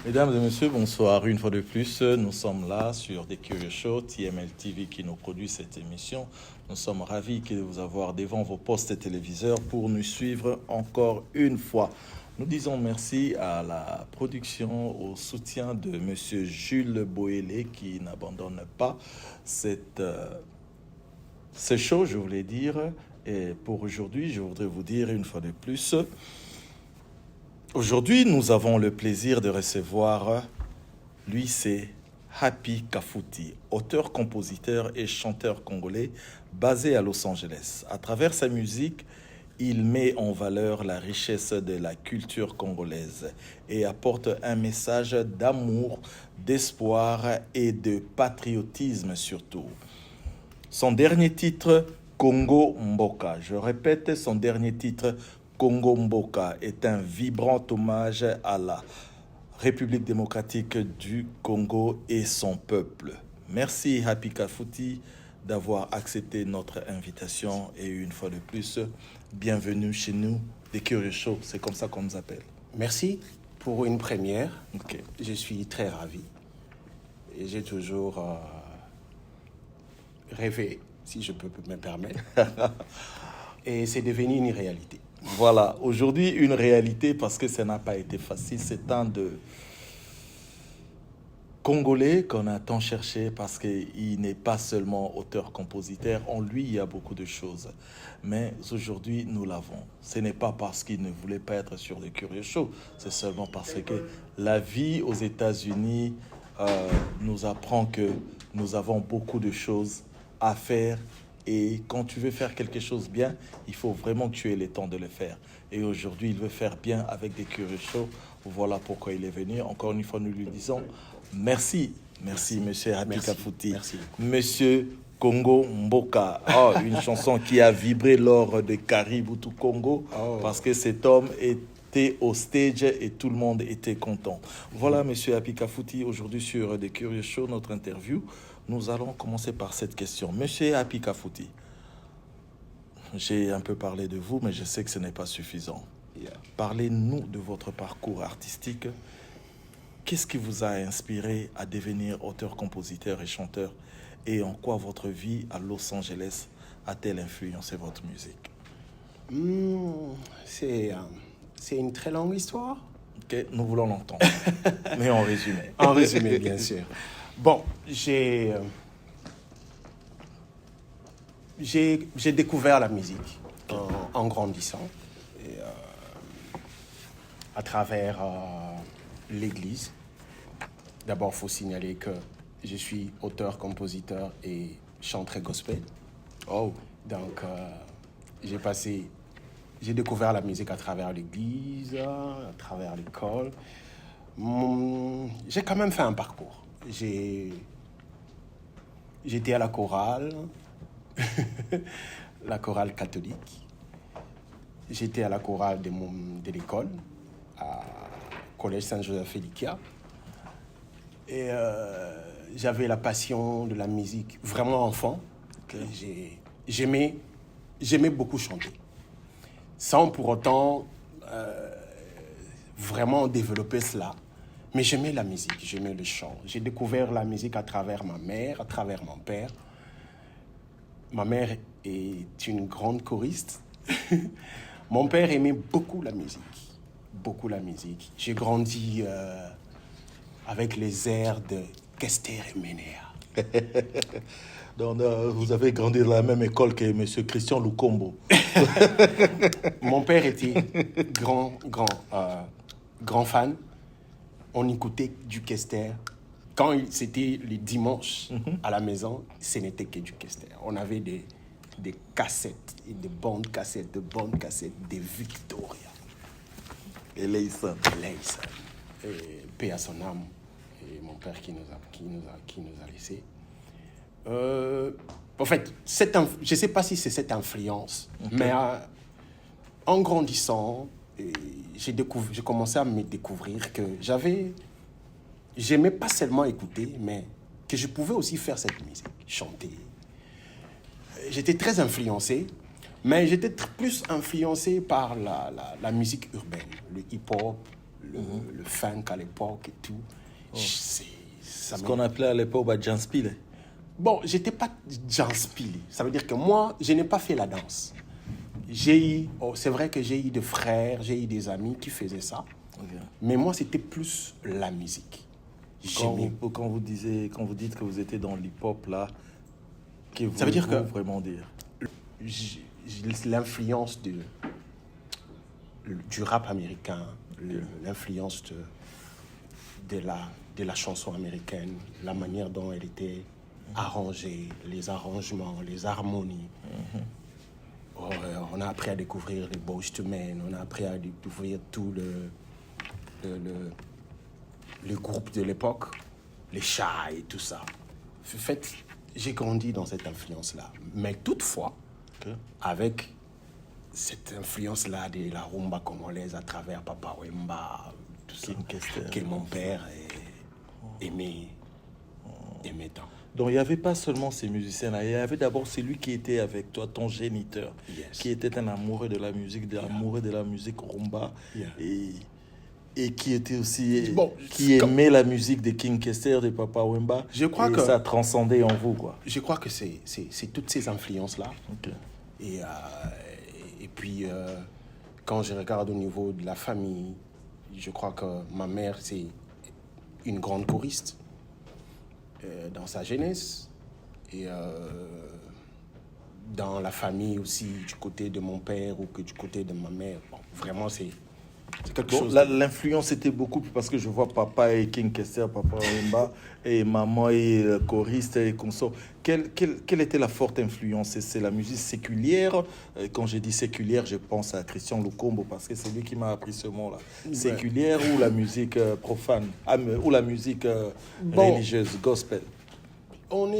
Mesdames et messieurs, bonsoir. Une fois de plus, nous sommes là sur Des Curieux Show, TML TV qui nous produit cette émission. Nous sommes ravis de vous avoir devant vos postes téléviseurs pour nous suivre encore une fois. Nous disons merci à la production, au soutien de Monsieur Jules Boélé qui n'abandonne pas ce show, je voulais dire. Et pour aujourd'hui, je voudrais vous dire une fois de plus, aujourd'hui, nous avons le plaisir de recevoir, lui c'est Happy Kafouti, auteur, compositeur et chanteur congolais basé à Los Angeles. À travers sa musique, il met en valeur la richesse de la culture congolaise et apporte un message d'amour, d'espoir et de patriotisme surtout. Son dernier titre, Congo Mboka, je répète, son dernier titre, Congo Mboka, est un vibrant hommage à la République démocratique du Congo et son peuple. Merci Happy Kafouti d'avoir accepté notre invitation et une fois de plus, bienvenue chez nous, Des Curieux Show, c'est comme ça qu'on nous appelle. Merci pour une première. Okay. Je suis très ravi. Et j'ai toujours rêvé, si je peux me permettre. Et c'est devenu une réalité. Voilà, aujourd'hui une réalité parce que ça n'a pas été facile. C'est tant de Congolais qu'on a tant cherché parce qu'il n'est pas seulement auteur-compositeur. En lui, il y a beaucoup de choses. Mais aujourd'hui, nous l'avons. Ce n'est pas parce qu'il ne voulait pas être sur les Curieux Show. C'est seulement parce que la vie aux États-Unis nous apprend que nous avons beaucoup de choses à faire. Et quand tu veux faire quelque chose bien, il faut vraiment que tu aies le temps de le faire. Et aujourd'hui, il veut faire bien avec Des Curieux Show. Voilà pourquoi il est venu. Encore une fois, nous lui disons merci. Merci, monsieur Happy Kafouti. Merci. Monsieur Congo Mboka. Oh, une chanson qui a vibré lors de Caribou tout Congo. Parce que cet homme était au stage et tout le monde était content. Voilà, monsieur Happy Kafouti, aujourd'hui sur Des Curieux Show, notre interview. Nous allons commencer par cette question. Monsieur Happy Kafouti, j'ai un peu parlé de vous, mais je sais que ce n'est pas suffisant. Parlez-nous de votre parcours artistique. Qu'est-ce qui vous a inspiré à devenir auteur, compositeur et chanteur? Et en quoi votre vie à Los Angeles a-t-elle influencé votre musique? C'est une très longue histoire. Ok, nous voulons l'entendre, mais en résumé. En résumé, bien sûr. Bon, j'ai découvert la musique en grandissant et, à travers l'église. D'abord, il faut signaler que je suis auteur, compositeur et chanteur gospel. Oh. Donc, j'ai découvert la musique à travers l'église, à travers l'école. J'ai quand même fait un parcours. J'étais à la chorale, la chorale catholique. J'étais à la chorale de l'école, à Collège Saint-Joseph-Félicia. Et j'avais la passion de la musique, vraiment enfant. Okay. J'aimais beaucoup chanter, sans pour autant vraiment développer cela. Mais j'aimais la musique, j'aimais le chant. J'ai découvert la musique à travers ma mère, à travers mon père. Ma mère est une grande choriste. Mon père aimait beaucoup la musique, beaucoup la musique. J'ai grandi avec les airs de Kester et Ménéa. Donc, vous avez grandi dans la même école que M. Christian Lukombo. Mon père était grand fan. On écoutait du Kester. Quand c'était les dimanches à la maison, ce n'était que du Kester. On avait des cassettes, de bonnes cassettes, des Victoria. Et Leïsan. Et paix à son âme. Et mon père qui nous a laissés. En fait, je ne sais pas si c'est cette influence, mais en grandissant, j'ai commencé à me découvrir que j'aimais pas seulement écouter, mais que je pouvais aussi faire cette musique, chanter. J'étais très influencé, mais j'étais plus influencé par la musique urbaine, le hip-hop, le funk à l'époque et tout. Ce qu'on appelait à l'époque Janspile. Bon, j'étais pas Janspile. Ça veut dire que moi, je n'ai pas fait la danse. C'est vrai que j'ai eu des frères, j'ai eu des amis qui faisaient ça. Okay. Mais moi, c'était plus la musique. Quand vous dites que vous étiez dans l'hip-hop, là, ça veut dire que vraiment dire l'influence du rap américain, l'influence de la chanson américaine, la manière dont elle était arrangée, les arrangements, les harmonies. On a appris à découvrir les Boyz II Men, on a appris à découvrir tout le groupe de l'époque, les Shy et tout ça. En fait, j'ai grandi dans cette influence-là. Mais toutefois, avec cette influence-là de la rumba congolaise à travers Papa Wemba, tout ça, que mon père aimait tant. Donc il n'y avait pas seulement ces musiciens-là, il y avait d'abord celui qui était avec toi, ton géniteur, qui était un amoureux de la musique, amoureux de la musique rumba, et qui était aussi, qui aimait la musique de King Kester, de Papa Wemba. Je crois que ça transcendait en vous, quoi. Je crois que c'est toutes ces influences-là. Okay. Et puis, quand je regarde au niveau de la famille, je crois que ma mère, c'est une grande choriste dans sa jeunesse. Et dans la famille aussi, du côté de mon père ou que du côté de ma mère. Bon, vraiment, c'est quelque chose. L'influence était beaucoup plus parce que je vois papa et King Kester, papa Wemba, et maman et choriste et consort. Quelle était la forte influence? C'est la musique séculière. Quand je dis séculière, je pense à Christian Lukombo parce que c'est lui qui m'a appris ce mot-là. Séculière ou la musique profane, ou la musique religieuse, gospel.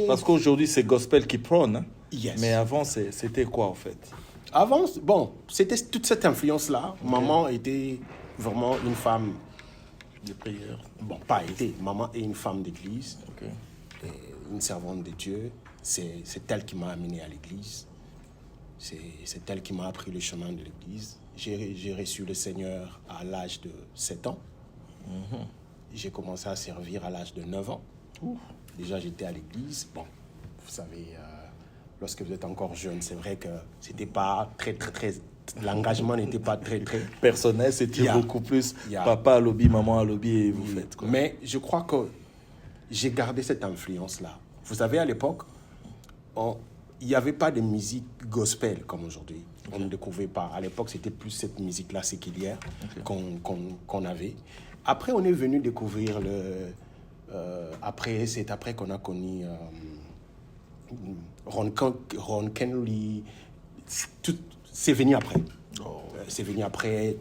Parce qu'aujourd'hui, c'est gospel qui prône. Hein? Yes. Mais avant, c'était quoi en fait? Avant, c'était toute cette influence-là. Okay. Maman était vraiment une femme de prière. Bon, pas été. Maman est une femme d'église, okay. Une servante de Dieu. C'est elle qui m'a amené à l'église. C'est elle qui m'a appris le chemin de l'église. J'ai reçu le Seigneur à l'âge de 7 ans. Mm-hmm. J'ai commencé à servir à l'âge de 9 ans. Déjà, j'étais à l'église. Bon, vous savez... lorsque vous êtes encore jeune, c'est vrai que c'était pas très... L'engagement n'était pas très... personnel, c'était beaucoup plus papa à lobby, maman à lobby et vous faites quoi. Mais je crois que j'ai gardé cette influence-là. Vous savez, à l'époque, il n'y avait pas de musique gospel comme aujourd'hui. Okay. On ne découvrait pas. À l'époque, c'était plus cette musique-là séculière qu'on avait. Après, on est venu découvrir c'est après qu'on a connu... Ron Kenley, c'est venu après. C'est venu après,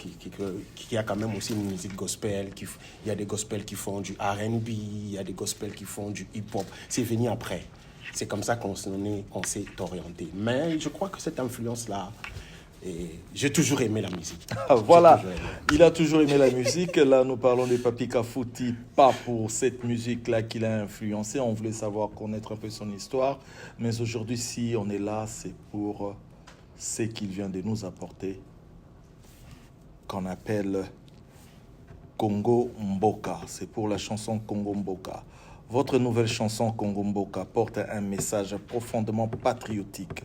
qui a quand même aussi une musique gospel. Il y a des gospels qui font du R&B, il y a des gospels qui font du hip-hop. C'est venu après. C'est comme ça qu'on s'est orienté. Mais je crois que cette influence-là, j'ai toujours aimé la musique. Voilà, il a toujours aimé la musique. Là, nous parlons de Papy Kafouti, pas pour cette musique-là qu'il a influencé. On voulait connaître un peu son histoire. Mais aujourd'hui, si on est là, c'est pour ce qu'il vient de nous apporter, qu'on appelle Congo Mboka. C'est pour la chanson Congo Mboka. Votre nouvelle chanson Congo Mboka porte un message profondément patriotique.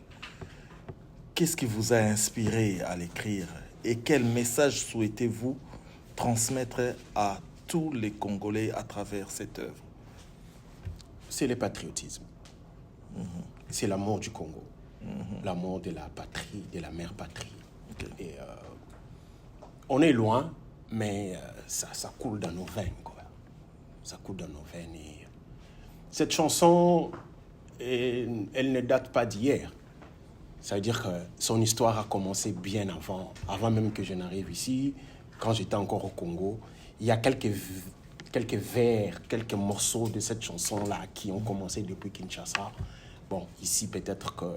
Qu'est-ce qui vous a inspiré à l'écrire et quel message souhaitez-vous transmettre à tous les Congolais à travers cette œuvre? C'est le patriotisme. C'est l'amour du Congo. L'amour de la patrie, de la mère patrie. Okay. Et on est loin, mais ça coule dans nos veines, quoi. Ça coule dans nos veines. Et cette chanson, elle ne date pas d'hier. Ça veut dire que son histoire a commencé bien avant même que je n'arrive ici. Quand j'étais encore au Congo, il y a quelques vers, quelques morceaux de cette chanson-là qui ont commencé depuis Kinshasa. Bon, ici, peut-être que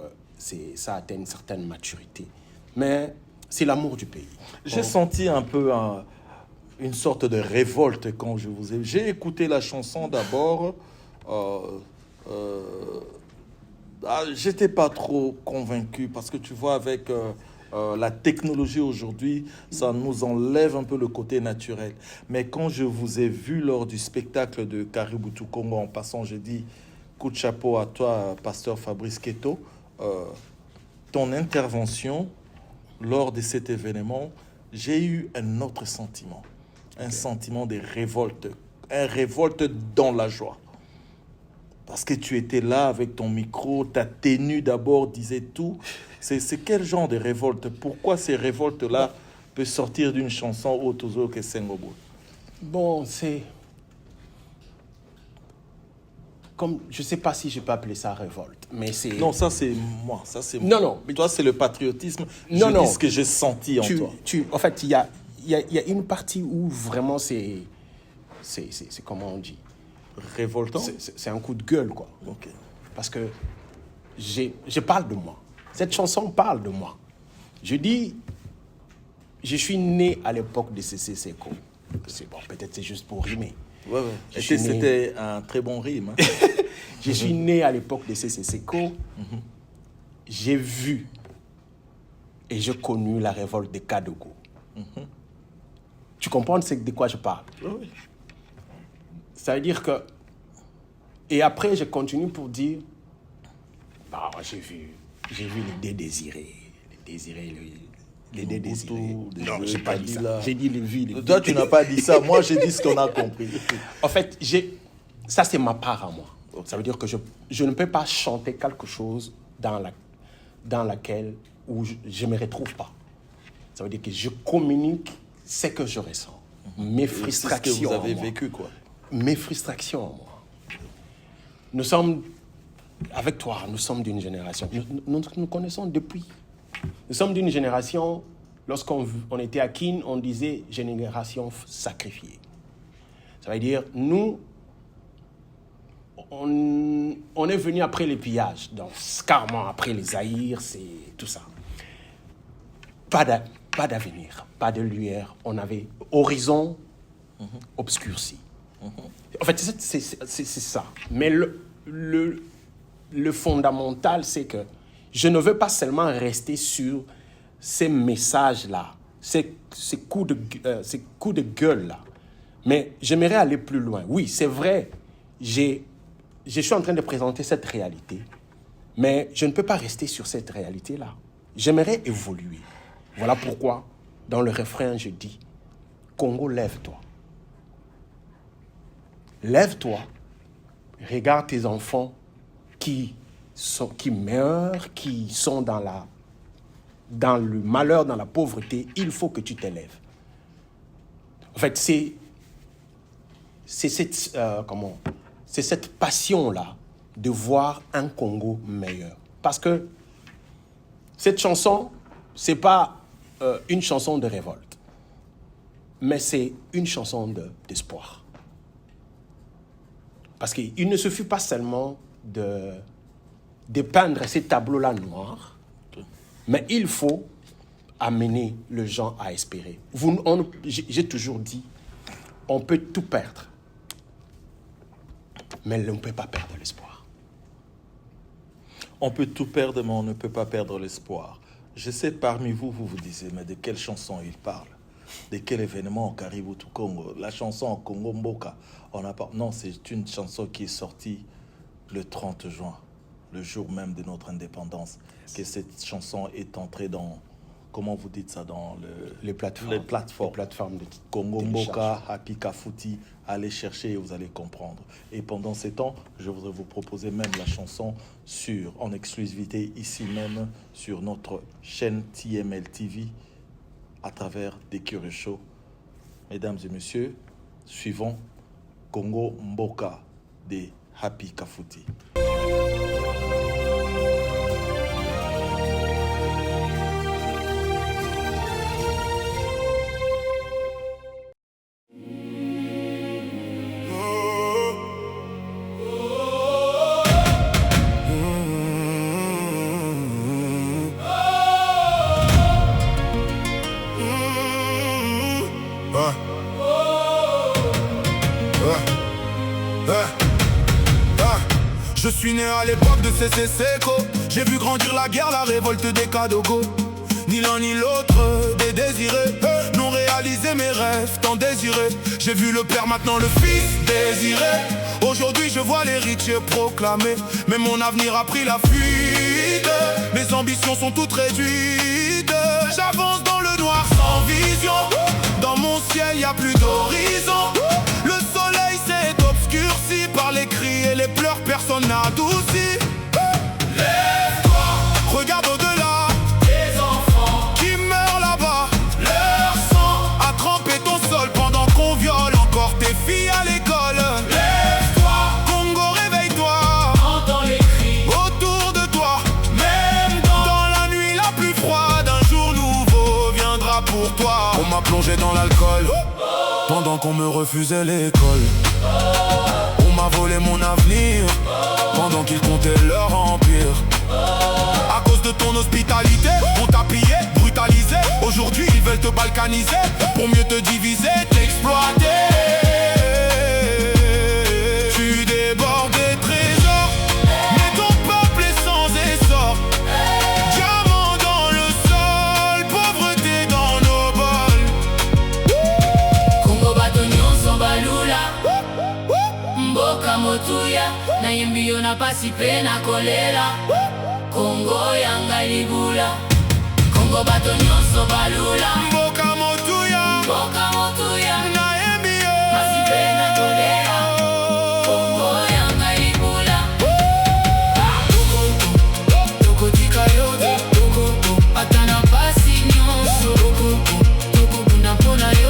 ça atteint une certaine maturité. Mais c'est l'amour du pays. J'ai senti un peu une sorte de révolte quand je vous ai... J'ai écouté la chanson d'abord... j'étais pas trop convaincu parce que tu vois avec La technologie aujourd'hui, ça nous enlève un peu le côté naturel. Mais quand je vous ai vu lors du spectacle de Caribou Congo, en passant, j'ai dit coup de chapeau à toi, pasteur Fabrice Keto. Ton intervention lors de cet événement, j'ai eu un autre sentiment. Un sentiment de révolte. Un révolte dans la joie. Parce que tu étais là avec ton micro, ta tenue d'abord disait tout. C'est quel genre de révolte? Pourquoi ces révoltes-là peuvent sortir d'une chanson Otozo que Sengobo? Bon, c'est... Comme, je ne sais pas si je peux appeler ça révolte, mais c'est... Non, ça c'est moi. Ça, c'est non, non. Mais toi, c'est le patriotisme. Non, je dis ce que j'ai senti en toi. En fait, il y a une partie où vraiment c'est comment on dit? Révoltant? C'est un coup de gueule, quoi. Ok. Parce que je parle de moi. Cette chanson parle de moi. Je dis, je suis né à l'époque de CC Seko. C'est bon, peut-être c'est juste pour rimer. Ouais. C'était un très bon rime. Hein. Je suis né à l'époque de CC Seko. J'ai vu et j'ai connu la révolte de Kadogo. Tu comprends de quoi je parle? Oui. Ça veut dire que... Et après, je continue pour dire... Bah, j'ai vu les dédésirés. Les désirés, les dédésirés. Non, je n'ai pas dit ça. J'ai dit les vies. Toi, tu n'as pas dit ça. Moi, j'ai dit ce qu'on a compris. En fait, ça, c'est ma part à moi. Ça veut dire que je ne peux pas chanter quelque chose dans laquelle où je ne me retrouve pas. Ça veut dire que je communique ce que je ressens. Mes frustrations. C'est ce que vous avez vécu, quoi. Mes frustrations en moi. Nous sommes, avec toi, nous sommes d'une génération. Nous connaissons depuis. Nous sommes d'une génération, lorsqu'on était à Kin, on disait génération sacrifiée. Ça veut dire, nous, on est venu après les pillages, donc carrément après les Zaïres, c'est tout ça. Pas d'avenir, pas de lumière. On avait horizon obscurci. En fait, c'est ça. Mais le fondamental, c'est que je ne veux pas seulement rester sur ces messages-là, ces coups de gueule-là. Mais j'aimerais aller plus loin. Oui, c'est vrai, je suis en train de présenter cette réalité, mais je ne peux pas rester sur cette réalité-là. J'aimerais évoluer. Voilà pourquoi, dans le refrain, je dis, Congo, lève-toi. Lève-toi, regarde tes enfants qui meurent, qui sont dans le malheur, dans la pauvreté. Il faut que tu t'élèves. En fait, c'est cette passion-là de voir un Congo meilleur. Parce que cette chanson, c'est pas une chanson de révolte, mais c'est une chanson d'espoir. Parce qu'il ne suffit pas seulement de peindre ces tableaux-là noirs, mais il faut amener les gens à espérer. J'ai toujours dit, on peut tout perdre, mais on ne peut pas perdre l'espoir. On peut tout perdre, mais on ne peut pas perdre l'espoir. Je sais, parmi vous, vous disiez, mais de quelle chanson il parle? De quel événement au Caribou Congo? La chanson Congo Mboka. Non, c'est une chanson qui est sortie le 30 juin, le jour même de notre indépendance, que cette chanson est entrée dans, comment vous dites ça, dans les plateformes. Les plateformes de Congo Mboka, Happy Kafuti. Allez chercher et vous allez comprendre. Et pendant ces temps, je voudrais vous proposer même la chanson en exclusivité ici même sur notre chaîne TML TV à travers des Curieux Show. Mesdames et messieurs, suivons Congo Mboka de Happy Kafuti. Je suis né à l'époque de CC Seko. J'ai vu grandir la guerre, la révolte des Kadogo. ni l'un ni l'autre, des désirés, non réalisé mes rêves, tant désirés. J'ai vu le père, maintenant le fils désiré. Aujourd'hui je vois l'héritier proclamé, mais mon avenir a pris la fuite. Mes ambitions sont toutes réduites. J'avance dans le noir sans vision. Dans mon ciel y a plus d'horizon. Le soleil s'est obscurci par les cris et les pleurs, personne n'a adouci. Lève-toi, regarde au-delà. Tes enfants qui meurent là-bas, leur sang a trempé ton sol pendant qu'on viole encore tes filles à l'école. Lève-toi, Congo, réveille-toi. Entends les cris autour de toi. Même dans la nuit la plus froide, un jour nouveau viendra pour toi. On m'a plongé dans l'alcool pendant qu'on me refusait l'école. On m'a volé mon avenir pendant qu'ils comptaient leur empire. À cause de ton hospitalité, on t'a pillé, brutalisé. Aujourd'hui ils veulent te balkaniser pour mieux te diviser, t'exploiter. Tu débordes des trésors, mais ton peuple est sans essor. Diamant dans le sol, pauvreté dans nos bols. Congo batonyo sombalula Mboka motuya na yembio na pasi pe na kolela. Congo yanga libula Congo batonyo sombalula Mboka motuya, Mboka motuya na embio pasi pe na kolela. Congo yanga libula Toko tika yote, toko atana pasi nyonso. Toko kuna pona yo.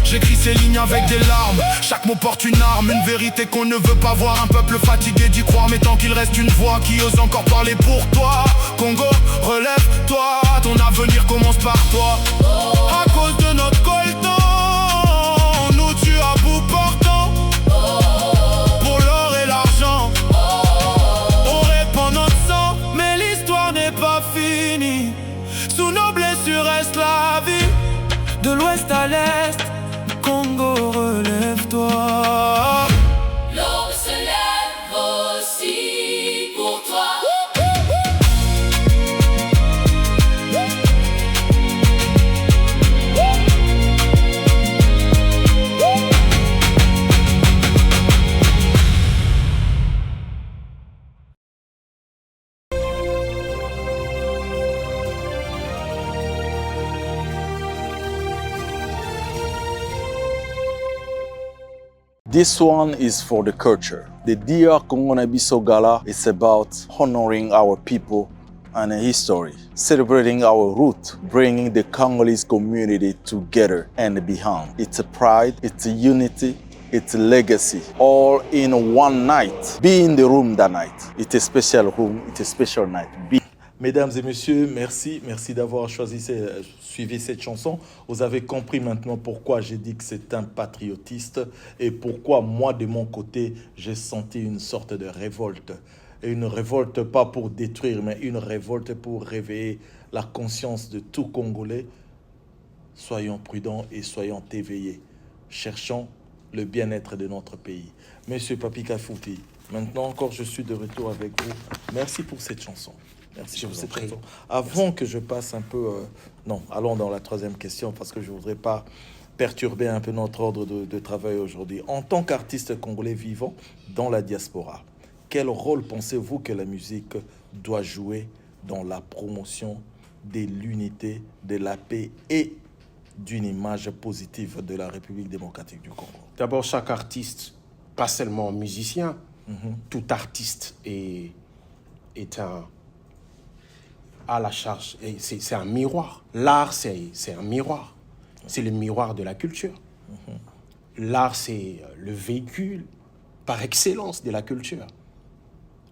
J'écris ces lignes avec des larmes. Chaque mot porte une arme, une vérité qu'on ne veut pas voir. Un peuple fatigué d'y croire, mais tant qu'il reste une voix qui ose encore parler pour toi. Congo, relève-toi, ton avenir commence par toi. À cause de notre coltan, on nous tue à bout portant. Pour l'or et l'argent, on répand notre sang, mais l'histoire n'est pas finie. Sous nos blessures reste la vie. De l'ouest à l'est, Congo, relève-toi. L'aube se lève aussi pour toi. This one is for the culture. The Dia Congo na Biso Gala is about honoring our people and history, celebrating our root, bringing the Congolese community together and beyond. It's a pride, it's a unity, it's a legacy, all in one night. Be in the room that night. It's a special room, it's a special night. Mesdames et messieurs, merci d'avoir suivi cette chanson. Vous avez compris maintenant pourquoi j'ai dit que c'est un patriotiste et pourquoi moi de mon côté j'ai senti une sorte de révolte. Et une révolte pas pour détruire, mais une révolte pour réveiller la conscience de tout Congolais. Soyons prudents et soyons éveillés. Cherchons le bien-être de notre pays. Monsieur Papi Kafouti, maintenant encore je suis de retour avec vous. Merci pour cette chanson. Merci pour cette chanson. Avant que je passe un peu... non, allons dans la troisième question parce que je ne voudrais pas perturber un peu notre ordre de travail aujourd'hui. En tant qu'artiste congolais vivant dans la diaspora, quel rôle pensez-vous que la musique doit jouer dans la promotion de l'unité, de la paix et d'une image positive de la République démocratique du Congo? D'abord, chaque artiste, pas seulement musicien, tout artiste à la charge. C'est un miroir. L'art, c'est un miroir. C'est le miroir de la culture. L'art, c'est le véhicule par excellence de la culture.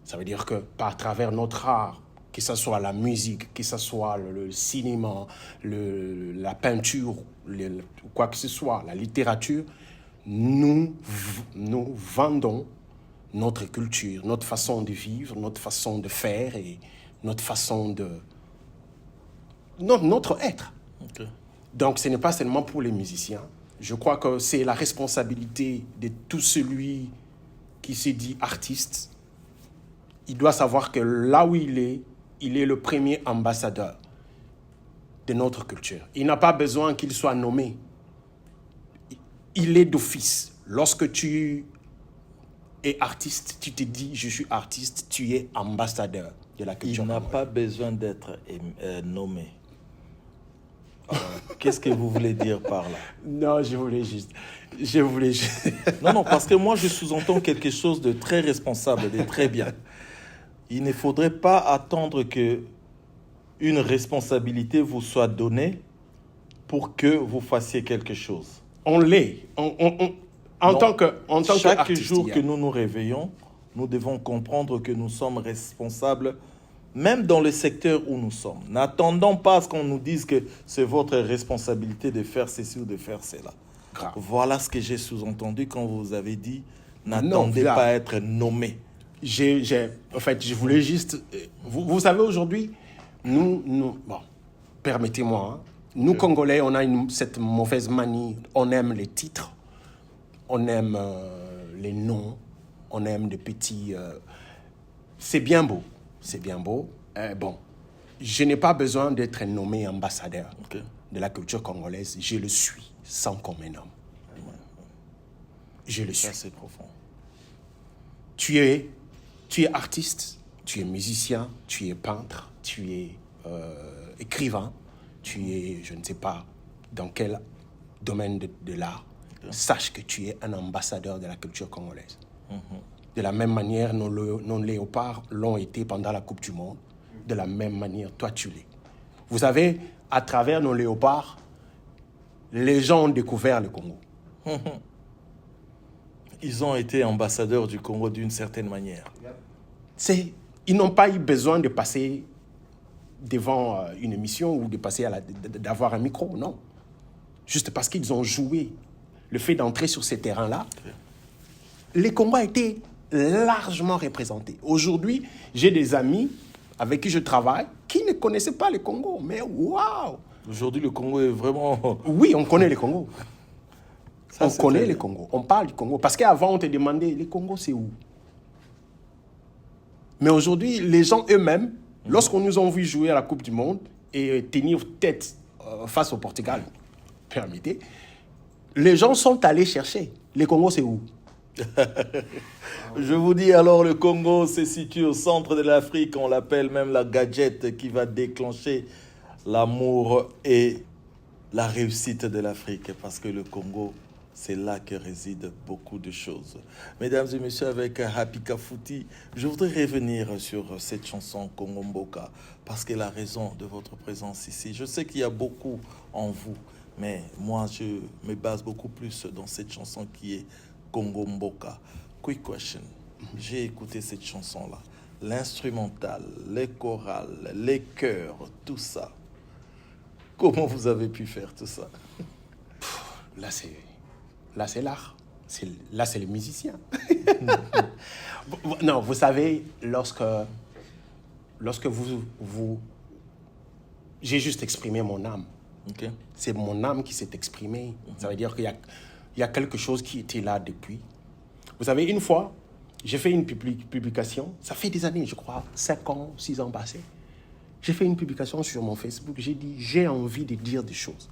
Ça veut dire que par travers notre art, que ce soit la musique, que ce soit le cinéma, la peinture, quoi que ce soit, la littérature, nous vendons notre culture, notre façon de vivre, notre façon de faire et notre façon de... notre être. Okay. Donc, ce n'est pas seulement pour les musiciens. Je crois que c'est la responsabilité de tout celui qui se dit artiste. Il doit savoir que là où il est, il est le premier ambassadeur de notre culture. Il n'a pas besoin qu'il soit nommé. Il est d'office. Lorsque tu es artiste, tu te dis, je suis artiste, tu es ambassadeur de la culture. Il n'a pas besoin d'être nommé. Qu'est-ce que vous voulez dire par là? Non, je voulais juste... Non, parce que moi, je sous-entends quelque chose de très responsable, de très bien. Il ne faudrait pas attendre que une responsabilité vous soit donnée pour que vous fassiez quelque chose. On l'est. En tant Chaque qu'artiste, jour que nous nous réveillons, nous devons comprendre que nous sommes responsables, même dans le secteur où nous sommes. N'attendons pas à ce qu'on nous dise que c'est votre responsabilité de faire ceci ou de faire cela. Grave. Voilà ce que j'ai sous-entendu quand vous avez dit n'attendez pas à être nommé. En fait, je voulais juste... Vous savez, aujourd'hui, bon, permettez-moi, hein, nous, Congolais, on a cette mauvaise manie. On aime les titres, on aime les noms, on aime des petits... c'est bien beau, c'est bien beau. Bon, je n'ai pas besoin d'être nommé ambassadeur de la culture congolaise. Je le suis sans qu'on me nomme. Je le suis. Ça, c'est profond. Tu es artiste, tu es musicien, tu es peintre, tu es écrivain, tu es, je ne sais pas dans quel domaine de l'art. Sache que tu es un ambassadeur de la culture congolaise. De la même manière, nos léopards l'ont été pendant la Coupe du Monde. De la même manière, toi, tu l'es. Vous savez, à travers nos léopards, les gens ont découvert le Congo. Ils ont été ambassadeurs du Congo d'une certaine manière. Ils n'ont pas eu besoin de passer devant une émission ou d'avoir un micro, non. Juste parce qu'ils ont joué. Le fait d'entrer sur ces terrains-là, les Congos a été largement représentés. Aujourd'hui, j'ai des amis avec qui je travaille qui ne connaissaient pas le Congo. Mais waouh! Aujourd'hui, le Congo est vraiment... Oui, on connaît le Congo. Ça, on connaît le Congo. On parle du Congo. Parce qu'avant, on te demandait, le Congo, c'est où? Mais aujourd'hui, les gens eux-mêmes, lorsqu'on nous a vu jouer à la Coupe du Monde et tenir tête face au Portugal, permettez, les gens sont allés chercher. Le Congo, c'est où? Je vous dis alors, le Congo se situe au centre de l'Afrique. On l'appelle même la gadget qui va déclencher l'amour et la réussite de l'Afrique. Parce que le Congo, c'est là que résident beaucoup de choses. Mesdames et messieurs, avec Happy Kafouti, je voudrais revenir sur cette chanson Congo Mboka. Parce que la raison de votre présence ici, je sais qu'il y a beaucoup en vous. Mais moi, je me base beaucoup plus dans cette chanson qui est Congo Mboka. Quick question. J'ai écouté cette chanson-là. L'instrumental, les chorales, les chœurs, tout ça. Comment vous avez pu faire tout ça? Là, c'est l'art. Là, c'est le musicien. Non, vous savez, lorsque vous... J'ai juste exprimé mon âme. Okay. C'est mon âme qui s'est exprimée. Ça veut dire qu'il y a quelque chose qui était là depuis. Vous savez, une fois, j'ai fait une publication. Ça fait des années, je crois, 5 ans, 6 ans passés. J'ai fait une publication sur mon Facebook. J'ai dit, j'ai envie de dire des choses.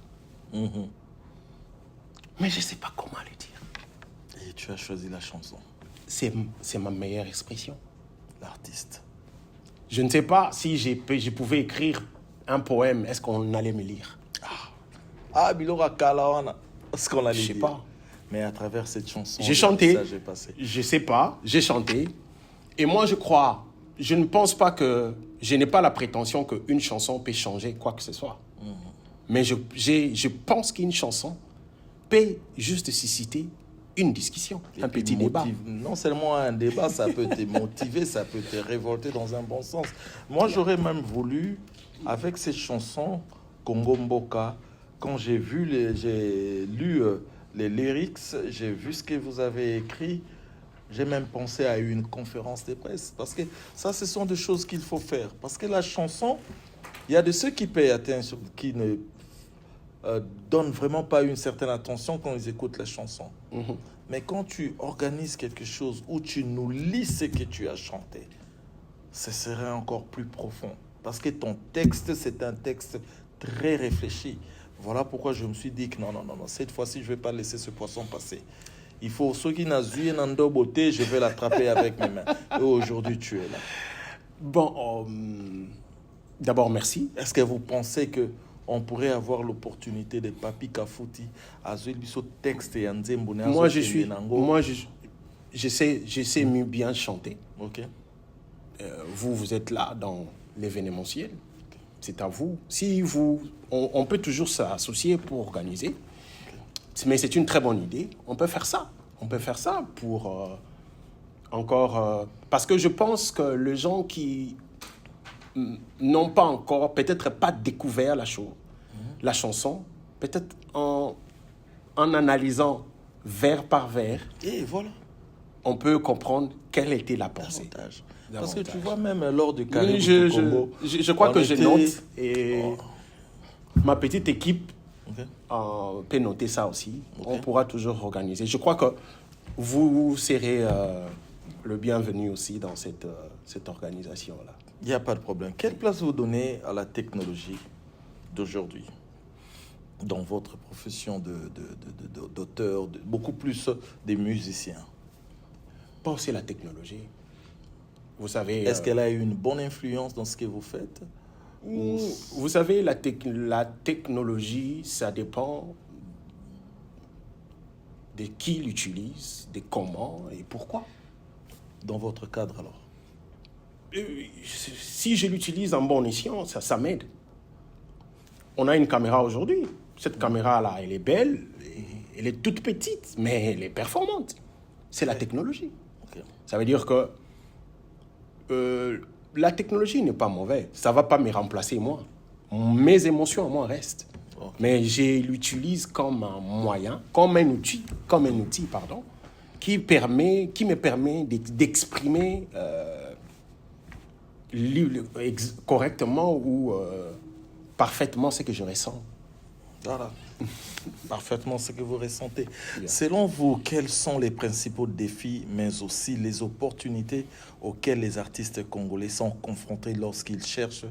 Mais je ne sais pas comment le dire. Et tu as choisi la chanson. C'est ma meilleure expression. L'artiste. Je ne sais pas si je pouvais écrire un poème. Est-ce qu'on allait me lire? Bilora Kalawana. Ce qu'on allait Je sais dire. pas. Mais à travers cette chanson, J'ai chanté. le message est passé. Je sais pas. J'ai chanté. Et moi, je ne pense pas que... Je n'ai pas la prétention qu'une chanson peut changer quoi que ce soit. Mais je pense qu'une chanson peut juste susciter une discussion, un petit débat. Non seulement un débat, ça peut te motiver, ça peut te révolter dans un bon sens. Moi, j'aurais même voulu, avec cette chanson, Congo Mboka, quand j'ai lu les lyrics, j'ai vu ce que vous avez écrit, j'ai même pensé à une conférence de presse. Parce que ça, ce sont des choses qu'il faut faire. Parce que la chanson, il y a de ceux qui payent attention, qui ne donnent vraiment pas une certaine attention quand ils écoutent la chanson. Mais quand tu organises quelque chose où tu nous lis ce que tu as chanté, ce serait encore plus profond. Parce que ton texte, c'est un texte très réfléchi. Voilà pourquoi je me suis dit que non, cette fois-ci, je ne vais pas laisser ce poisson passer. Il faut, ceux qui n'ont pas beauté, je vais l'attraper avec mes mains. Et aujourd'hui, tu es là. Bon, d'abord, merci. Est-ce que vous pensez qu'on pourrait avoir l'opportunité de Papi Kafouti à jouer ce texte et Moi, je sais mieux bien chanter. Ok. Vous êtes là dans l'événementiel. C'est à vous. On peut toujours s'associer pour organiser. Mais c'est une très bonne idée. On peut faire ça. On peut faire ça pour parce que je pense que les gens qui n'ont pas encore, peut-être pas découvert la chanson, peut-être en analysant vers par vers, Et voilà. on peut comprendre quelle était la pensée. Davantage. Parce que tu vois, même lors du Caribou Oui, Congo, je crois que je note et ma petite équipe Ok. peut noter ça aussi. Ok. On pourra toujours organiser. Je crois que vous serez le bienvenu aussi dans cette organisation-là. Il n'y a pas de problème. Quelle place vous donnez à la technologie d'aujourd'hui dans votre profession d'auteur, beaucoup plus des musiciens? Pensez la technologie. Vous savez... Est-ce qu'elle a eu une bonne influence dans ce que vous faites? Vous savez, la technologie, ça dépend de qui l'utilise, de comment et pourquoi. Dans votre cadre, alors? Si je l'utilise en bon escient, ça m'aide. On a une caméra aujourd'hui. Cette caméra-là, elle est belle, elle est toute petite, mais elle est performante. C'est la technologie. Ok. Ça veut dire que la technologie n'est pas mauvaise. Ça ne va pas me remplacer, moi. Mes émotions, moi, restent. Ok. Mais je l'utilise comme un moyen, comme un outil, qui me permet d'exprimer correctement ou parfaitement ce que je ressens. Voilà. Parfaitement ce que vous ressentez. Bien. Selon vous, quels sont les principaux défis, mais aussi les opportunités auxquelles les artistes congolais sont confrontés lorsqu'ils cherchent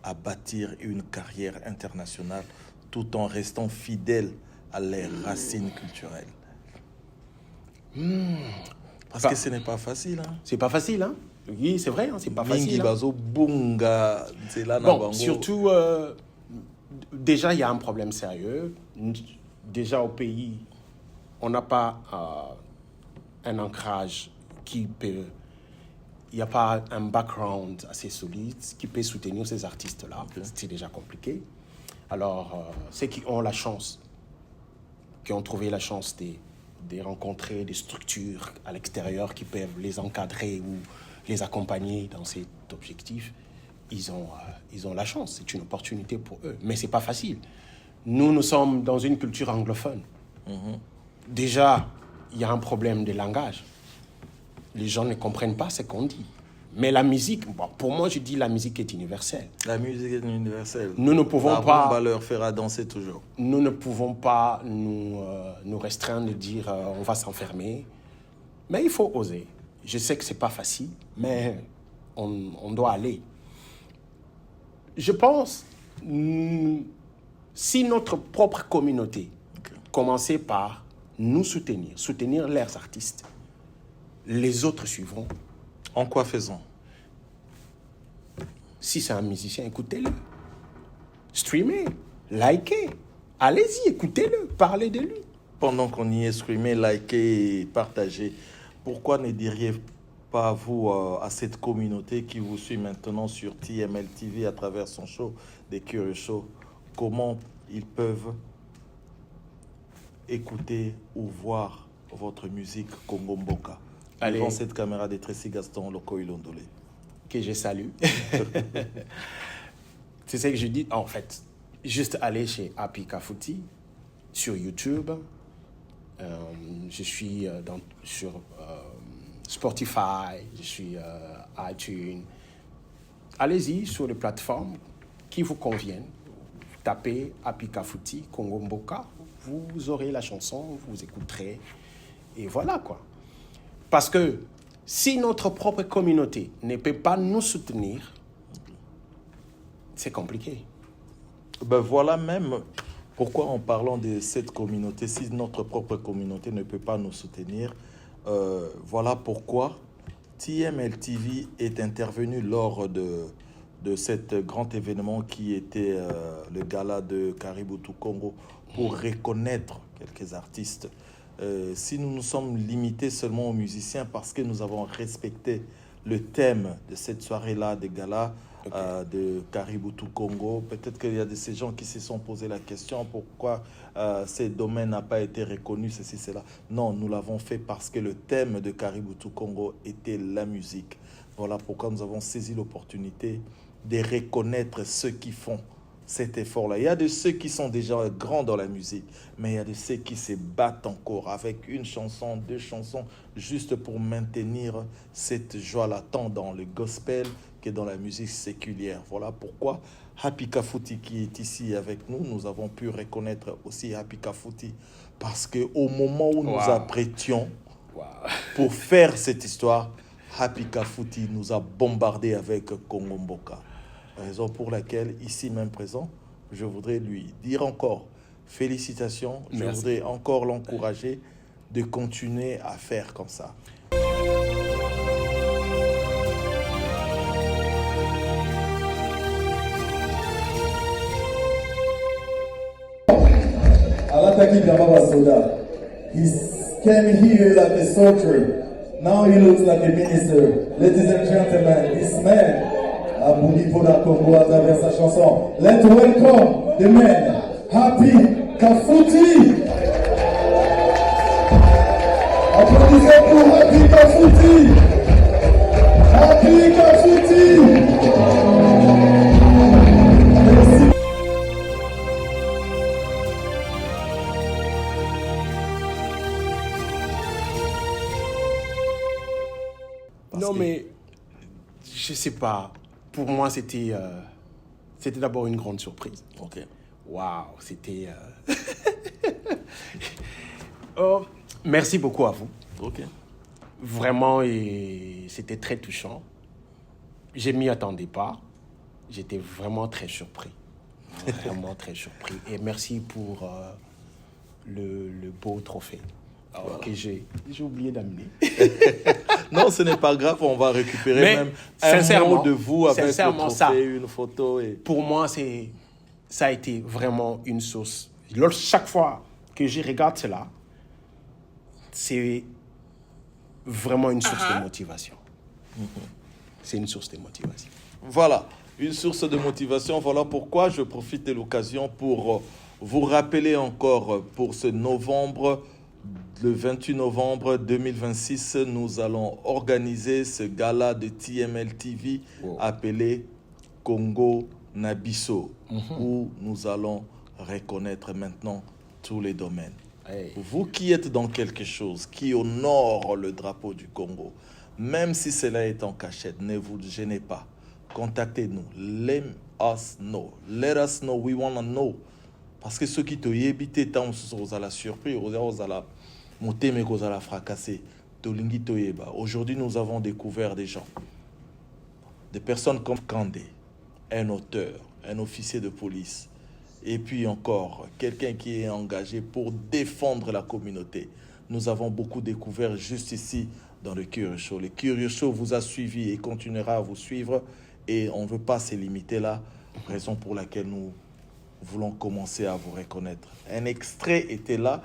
à bâtir une carrière internationale tout en restant fidèles à leurs racines culturelles? Parce que ce n'est pas facile. Hein? C'est pas facile, hein? Oui, c'est vrai, hein, c'est pas facile. Hein. Bazo bunga, na Bon, bango. surtout, déjà, il y a un problème sérieux. Déjà, au pays, on n'a pas un ancrage qui peut... Il n'y a pas un background assez solide qui peut soutenir ces artistes-là. Okay. C'est déjà compliqué. Alors, ceux qui ont la chance, qui ont trouvé la chance de rencontrer des structures à l'extérieur qui peuvent les encadrer ou les accompagner dans cet objectif, ils ont la chance. C'est une opportunité pour eux. Mais ce n'est pas facile. Nous sommes dans une culture anglophone. Déjà, il y a un problème de langage. Les gens ne comprennent pas ce qu'on dit. Mais la musique, bon, pour moi, je dis la musique est universelle. La musique est universelle. Nous ne pouvons pas... rumba leur fera danser toujours. Nous ne pouvons pas nous restreindre de dire on va s'enfermer. Mais il faut oser. Je sais que ce n'est pas facile, mais on doit aller. Je pense, si notre propre communauté commençait par nous soutenir leurs artistes, les autres suivront. En quoi faisons? Si c'est un musicien, écoutez-le. Streamez, likez. Allez-y, écoutez-le, parlez de lui. Pendant qu'on y est, streamez, likez et partagez, pourquoi ne diriez pas vous à cette communauté qui vous suit maintenant sur TML TV à travers son show, des Curieux Show, comment ils peuvent écouter ou voir votre musique Congo Mboka? Allez. Devant cette caméra de Tracy Gaston Lokoilondolé. Que je salue. C'est ce que je dis. En fait, juste aller chez Happy Kafouti sur YouTube. Je suis sur Spotify, je suis iTunes. Allez-y sur les plateformes qui vous conviennent. Tapez Happy Kafouti, Congo Mboka. Vous aurez la chanson, vous écouterez. Et voilà quoi. Parce que si notre propre communauté ne peut pas nous soutenir, c'est compliqué. Ben voilà même pourquoi en parlant de cette communauté, si notre propre communauté ne peut pas nous soutenir, voilà pourquoi TMLTV est intervenu lors de cet grand événement qui était le gala de Caribou Congo pour reconnaître quelques artistes. Si nous nous sommes limités seulement aux musiciens parce que nous avons respecté le thème de cette soirée-là de gala, de Caribou Congo. Peut-être qu'il y a de ces gens qui se sont posé la question pourquoi ces domaines n'a pas été reconnu, ceci, cela. Non, nous l'avons fait parce que le thème de Caribou Congo était la musique. Voilà pourquoi nous avons saisi l'opportunité de reconnaître ceux qui font cet effort-là. Il y a de ceux qui sont déjà grands dans la musique, mais il y a de ceux qui se battent encore avec une chanson, 2 chansons, juste pour maintenir cette joie-là, tant dans le gospel que dans la musique séculière. Voilà pourquoi Happy Kafouti qui est ici avec nous, nous avons pu reconnaître aussi Happy Kafouti parce qu'au moment où nous apprêtions pour faire cette histoire, Happy Kafouti nous a bombardé avec Congo Mboka. Raison pour laquelle, ici même présent, je voudrais lui dire encore félicitations. Je voudrais encore l'encourager de continuer à faire comme ça. Alataki Baba Soda. He came here like a soldier. Now he looks like a minister. Ladies and gentlemen, this man, Aboudi pour la Congo à travers sa chanson. Let's welcome the man, Happy Kafouti. Applaudissez pour Happy Kafouti. Happy Kafouti. Merci. Non, mais je sais pas. Pour moi, c'était d'abord une grande surprise. Ok. Waouh, c'était... Oh, merci beaucoup à vous. Ok. Vraiment, et c'était très touchant. Je m'y attendais pas. J'étais vraiment très surpris. Vraiment très surpris. Et merci pour le beau trophée que j'ai oublié d'amener. Non, ce n'est pas grave, on va récupérer Mais, même un mot de vous avec le trophée, une photo. Et... Pour moi, ça a été vraiment une source. Chaque fois que je regarde cela, c'est vraiment une source de motivation. C'est une source de motivation. Voilà, une source de motivation. Voilà pourquoi je profite de l'occasion pour vous rappeler encore pour ce novembre. Le 28 novembre 2026, nous allons organiser ce gala de TMLTV appelé Congo Nabiso, où nous allons reconnaître maintenant tous les domaines. Hey. Vous qui êtes dans quelque chose qui honore le drapeau du Congo, même si cela est en cachette, ne vous gênez pas. Contactez-nous. Let us know. Let us know. We want to know. Parce que ceux qui te yébité, tant vous allez surpris, vous allez monter, mais vous allez fracasser. Aujourd'hui, nous avons découvert des gens, des personnes comme Kandé, un auteur, un officier de police, et puis encore quelqu'un qui est engagé pour défendre la communauté. Nous avons beaucoup découvert juste ici dans le Curieux Show. Le Curieux Show vous a suivi et continuera à vous suivre, et on ne veut pas se limiter là, raison pour laquelle nous voulons commencer à vous reconnaître. Un extrait était là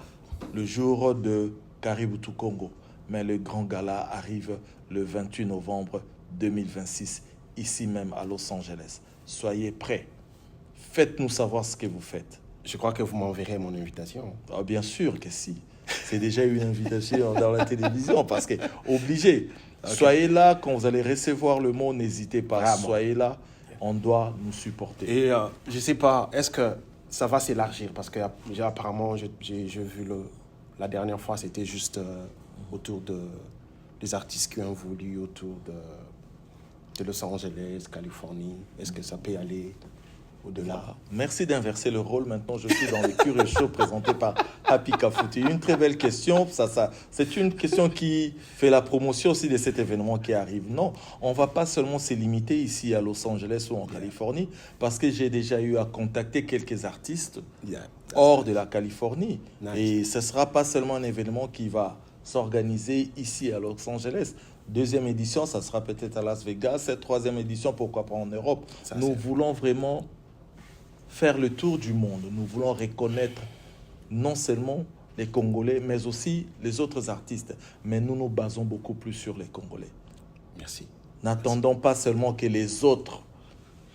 le jour de Caribou Congo, mais le grand gala arrive le 28 novembre 2026, ici même à Los Angeles. Soyez prêts. Faites-nous savoir ce que vous faites. Je crois que vous m'enverrez mon invitation. Ah, bien sûr que si. C'est déjà une invitation dans la télévision parce que, obligé. Okay. Soyez là quand vous allez recevoir le mot, n'hésitez pas. Vraiment. Soyez là, on doit nous supporter. Et je ne sais pas, est-ce que ça va s'élargir? Parce que apparemment, j'ai vu la dernière fois, c'était juste autour des artistes qui ont voulu autour de Los Angeles, Californie. Est-ce que ça peut aller au-delà. Voilà. Merci d'inverser le rôle. Maintenant, je suis dans le Curieux Show présenté par Happy Kafouti. Une très belle question. C'est une question qui fait la promotion aussi de cet événement qui arrive. Non, on ne va pas seulement se limiter ici à Los Angeles ou en Californie, parce que j'ai déjà eu à contacter quelques artistes hors de la Californie. Nice. Et ce ne sera pas seulement un événement qui va s'organiser ici à Los Angeles. Deuxième édition, ça sera peut-être à Las Vegas. Cette troisième édition, pourquoi pas en Europe. Nous voulons vraiment faire le tour du monde. Nous voulons reconnaître non seulement les Congolais, mais aussi les autres artistes. Mais nous nous basons beaucoup plus sur les Congolais. Merci. N'attendons pas seulement que les autres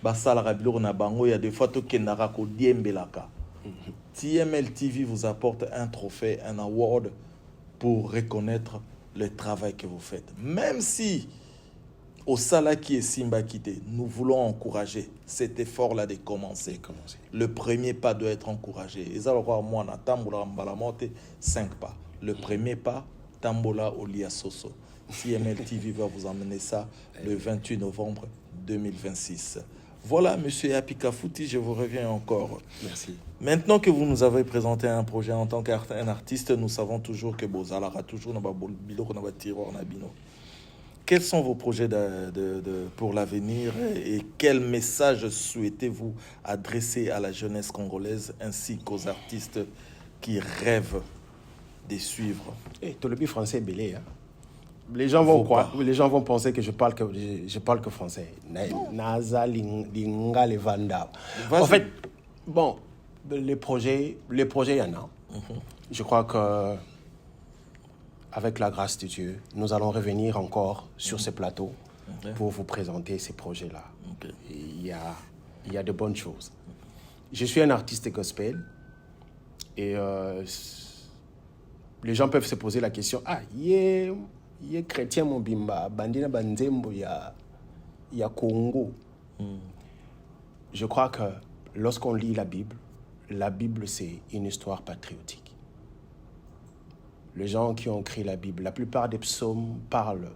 il y a des fois TML TV vous apporte un trophée, un award pour reconnaître le travail que vous faites. Même si au Sala qui est Simba Kité, nous voulons encourager cet effort-là de commencer. Le premier pas doit être encouragé. Et ça, moi, na tambola mbalamote 5 pas. Le premier pas, tambola Olia Soso. TML TV va vous emmener ça le 28 novembre 2026. Voilà, monsieur Happy Kafouti, je vous reviens encore. Merci. Maintenant que vous nous avez présenté un projet en tant qu'un artiste, nous savons toujours que Bozala a toujours un tiroir Nabino. Quels sont vos projets pour l'avenir et quel message souhaitez-vous adresser à la jeunesse congolaise ainsi qu'aux artistes qui rêvent de suivre? Tu le français belé, hein? Les gens vont croire, les gens vont penser que je parle que français. Naza linga levanda. En fait, bon, les projets, il y en a. Je crois que avec la grâce de Dieu, nous allons revenir encore sur ce plateau pour vous présenter ces projets-là. Il y a de bonnes choses. Je suis un artiste gospel et les gens peuvent se poser la question, il est chrétien mon bimba, bandina banzembo ya Congo. Je crois que lorsqu'on lit la Bible c'est une histoire patriotique. Les gens qui ont écrit la Bible, la plupart des psaumes parlent,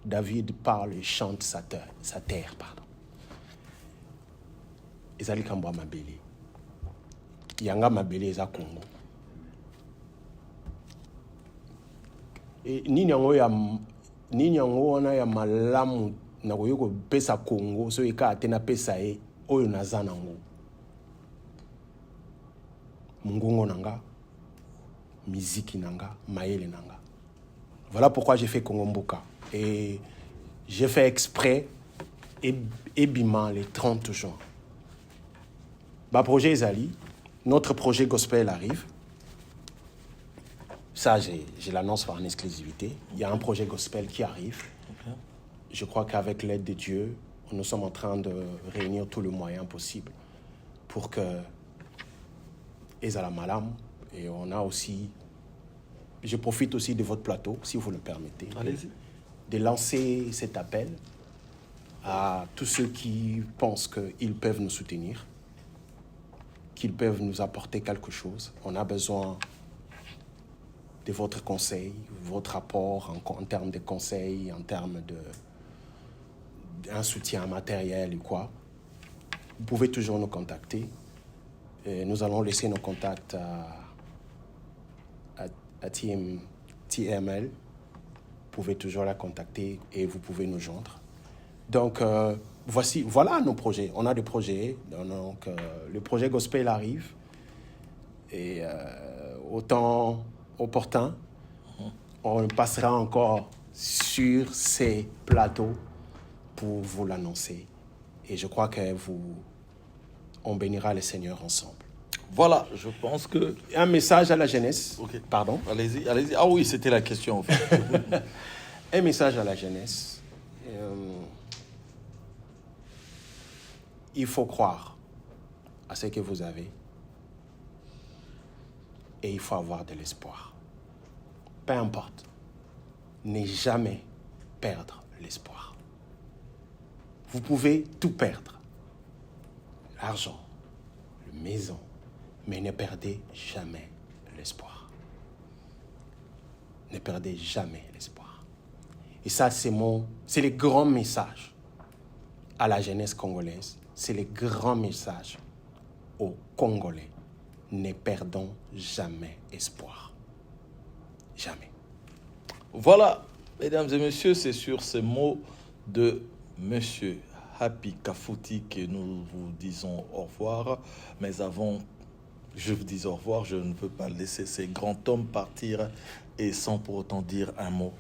David parle et chante sa terre, pardon. Ezali kambwa mabele. Yanga mabele eza Congo. Et nini yango wana ya malamu na koyoko pesa Congo so eka atena pesa e oyo naza nango. Mungongo nanga, miziki nanga, maele nanga. Voilà pourquoi j'ai fait Congo Mboka. Et j'ai fait exprès Ebima le 30 juin. Projet Ezali, notre projet gospel arrive. Ça, je l'annonce en exclusivité. Il y a un projet gospel qui arrive. Je crois qu'avec l'aide de Dieu, nous sommes en train de réunir tous les moyens possibles pour que Ezala Malam, et on a aussi, je profite aussi de votre plateau, si vous le permettez, de lancer cet appel à tous ceux qui pensent qu'ils peuvent nous soutenir, qu'ils peuvent nous apporter quelque chose. On a besoin de votre conseil, votre apport en termes de conseils, en termes d'un soutien matériel ou quoi. Vous pouvez toujours nous contacter. Et nous allons laisser nos contacts à TML. Vous pouvez toujours la contacter et vous pouvez nous joindre. Donc, voilà nos projets. On a des projets. Donc, le projet Gospel arrive. Et autant opportun, on passera encore sur ces plateaux pour vous l'annoncer. Et je crois on bénira le Seigneur ensemble. Voilà, je pense que... Un message à la jeunesse. Okay. Pardon? Allez-y. Ah oui, c'était la question en fait. Un message à la jeunesse. Il faut croire à ce que vous avez. Et il faut avoir de l'espoir. Peu importe. Ne jamais perdre l'espoir. Vous pouvez tout perdre. L'argent, la maison, mais ne perdez jamais l'espoir. Ne perdez jamais l'espoir. Et ça, c'est le grand message à la jeunesse congolaise. C'est le grand message aux Congolais, ne perdons jamais espoir. Jamais. Voilà, mesdames et messieurs, c'est sur ces mots de Monsieur Happy Kafouti que nous vous disons au revoir. Mais avant, je vous dis au revoir, je ne peux pas laisser ces grands hommes partir et sans pour autant dire un mot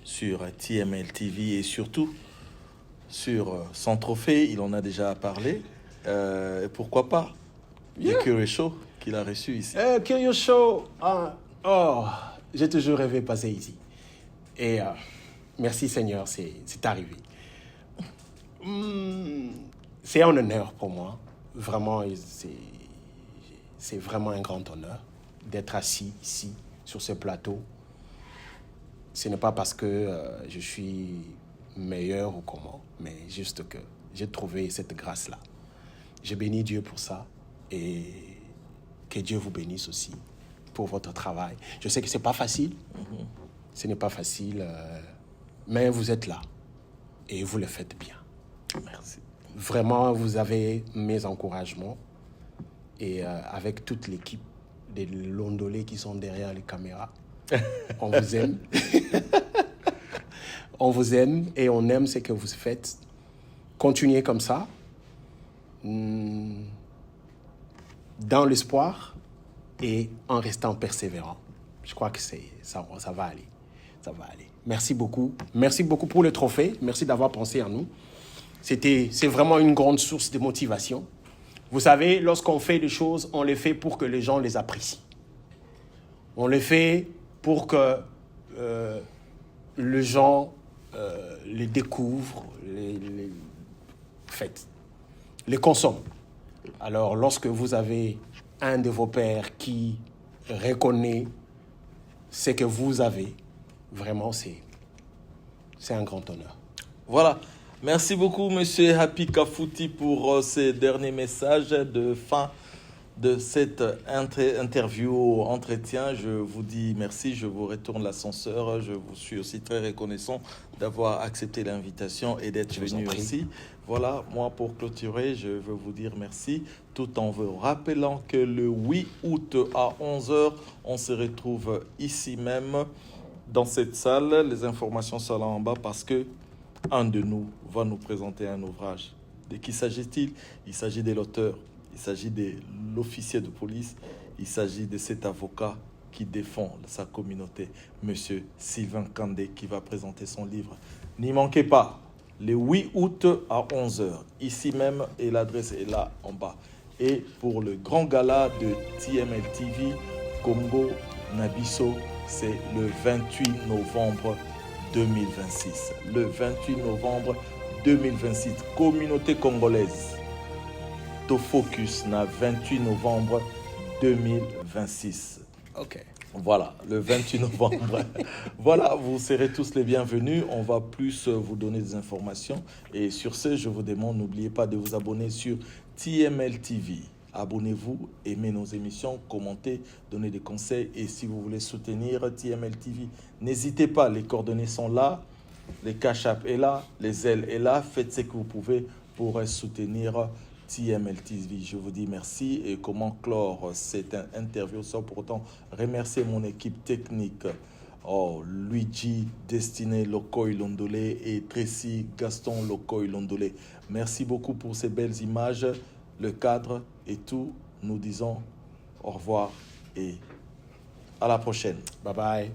sur TML TV et surtout sur son trophée. Il en a déjà parlé. Et pourquoi pas le Curious Show qu'il a reçu ici. Curious Show, j'ai toujours rêvé de passer ici. Et merci Seigneur, c'est arrivé. C'est un honneur pour moi. Vraiment, c'est vraiment un grand honneur d'être assis ici, sur ce plateau. Ce n'est pas parce que je suis meilleur ou comment, mais juste que j'ai trouvé cette grâce-là. Je bénis Dieu pour ça et que Dieu vous bénisse aussi pour votre travail. Je sais que ce n'est pas facile. Ce n'est pas facile, mais vous êtes là et vous le faites bien. Merci. Vraiment, vous avez mes encouragements et avec toute l'équipe des Londolais qui sont derrière les caméras, on vous aime. On vous aime et on aime ce que vous faites. Continuez comme ça, dans l'espoir et en restant persévérant. Je crois que ça va aller. Ça va aller. Merci beaucoup. Merci beaucoup pour le trophée. Merci d'avoir pensé à nous. C'est vraiment une grande source de motivation. Vous savez, lorsqu'on fait des choses, on les fait pour que les gens les apprécient. On les fait pour que les gens les découvrent, les consomment. Alors, lorsque vous avez un de vos pairs qui reconnaît ce que vous avez, vraiment, c'est un grand honneur. Voilà. Merci beaucoup, Monsieur Happy Kafouti, pour ces derniers messages de fin de cette entretien. Je vous dis merci, je vous retourne l'ascenseur. Je vous suis aussi très reconnaissant d'avoir accepté l'invitation et d'être venu ici. Voilà, moi pour clôturer, je veux vous dire merci, tout en vous rappelant que le 8 août à 11h, on se retrouve ici même, dans cette salle. Les informations sont là en bas parce que un de nous va nous présenter un ouvrage. De qui s'agit-il? Il s'agit de l'auteur, il s'agit de l'officier de police, il s'agit de cet avocat qui défend sa communauté, Monsieur Sylvain Kandé, qui va présenter son livre. N'y manquez pas, le 8 août à 11h, ici même, et l'adresse est là en bas. Et pour le grand gala de TML TV, Congo Nabiso, c'est le 28 novembre 2026. Le 28 novembre 2026, communauté congolaise. To focus na 28 novembre 2026. Ok. Voilà, le 28 novembre. Voilà, vous serez tous les bienvenus. On va plus vous donner des informations. Et sur ce, je vous demande, n'oubliez pas de vous abonner sur TML TV. Abonnez-vous, aimez nos émissions, commentez, donnez des conseils. Et si vous voulez soutenir TML TV, n'hésitez pas, les coordonnées sont là, les cash app est là, les ailes est là. Faites ce que vous pouvez pour soutenir TML TV. Je vous dis merci. Et comment clore cette interview sans pour autant remercier mon équipe technique, Luigi Destiné Lokoy Londolé et Tracy Gaston Lokoy Londolé. Merci beaucoup pour ces belles images, le cadre et tout. Nous disons au revoir et à la prochaine. Bye bye.